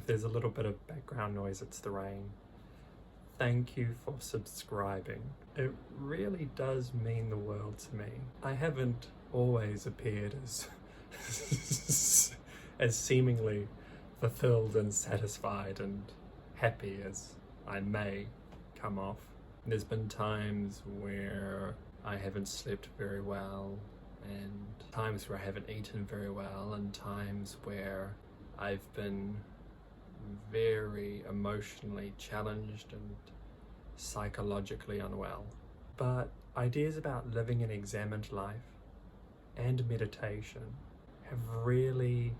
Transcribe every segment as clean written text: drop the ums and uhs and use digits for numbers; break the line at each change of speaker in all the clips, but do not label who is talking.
there's a little bit of background noise, it's the rain. Thank you for subscribing. It really does mean the world to me. I haven't always appeared as as seemingly fulfilled and satisfied and happy as I may come off. There's been times where I haven't slept very well, and times where I haven't eaten very well, and times where I've been very emotionally challenged and psychologically unwell. But ideas about living an examined life and meditation have really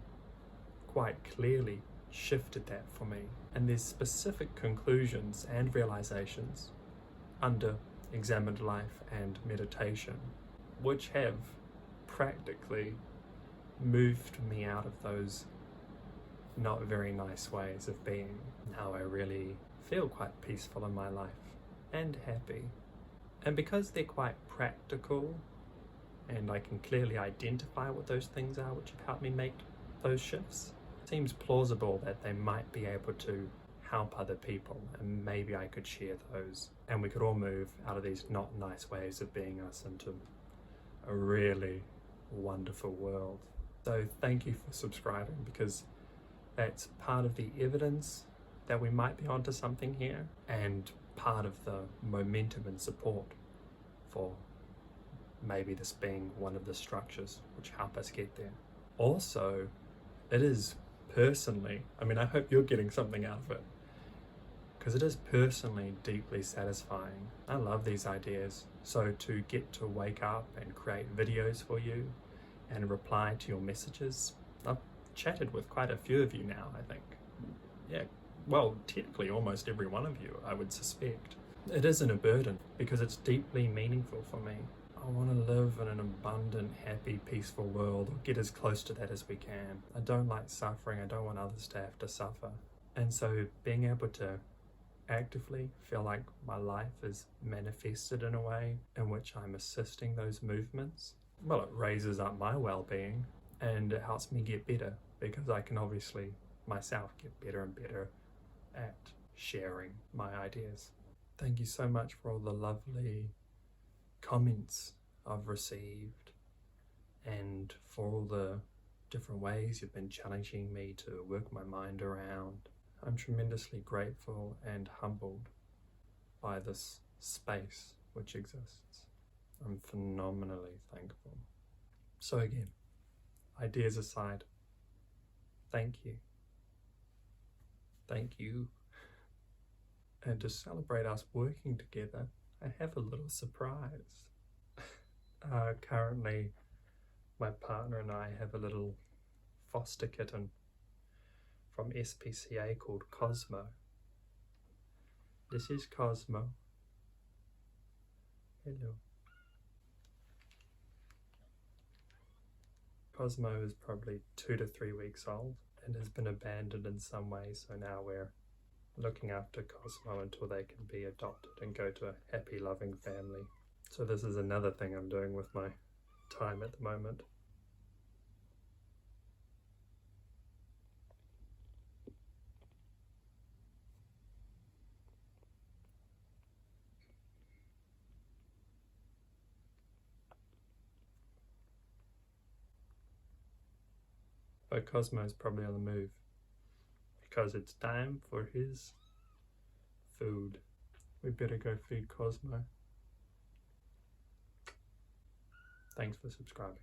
quite clearly shifted that for me. And there's specific conclusions and realizations under examined life and meditation which have practically moved me out of those not very nice ways of being. Now I really feel quite peaceful in my life and happy. And because they're quite practical and I can clearly identify what those things are which have helped me make those shifts, it seems plausible that they might be able to help other people, and maybe I could share those and we could all move out of these not nice ways of being us into a really wonderful world. So thank you for subscribing, because that's part of the evidence that we might be onto something here, and part of the momentum and support for maybe this being one of the structures which help us get there. Also, it is personally, I hope you're getting something out of it, because it is personally deeply satisfying. I love these ideas. So to get to wake up and create videos for you and reply to your messages, I've chatted with quite a few of you now, I think. Yeah, well, technically almost every one of you, I would suspect. It isn't a burden because it's deeply meaningful for me. I want to live in an abundant, happy, peaceful world, or get as close to that as we can. I don't like suffering. I don't want others to have to suffer. And so being able to actively feel like my life is manifested in a way in which I'm assisting those movements, well, it raises up my well-being and it helps me get better, because I can obviously myself get better and better at sharing my ideas. Thank you so much for all the lovely comments I've received and for all the different ways you've been challenging me to work my mind around. I'm tremendously grateful and humbled by this space which exists. I'm phenomenally thankful. So again, ideas aside, thank you. Thank you. And to celebrate us working together, I have a little surprise. Currently, my partner and I have a little foster kitten from SPCA called Cosmo. This is Cosmo. Hello. Cosmo is probably 2 to 3 weeks old and has been abandoned in some way, so now we're looking after Cosmo until they can be adopted and go to a happy, loving family. So this is another thing I'm doing with my time at the moment. But Cosmo's probably on the move because it's time for his food. We better go feed Cosmo. Thanks for subscribing.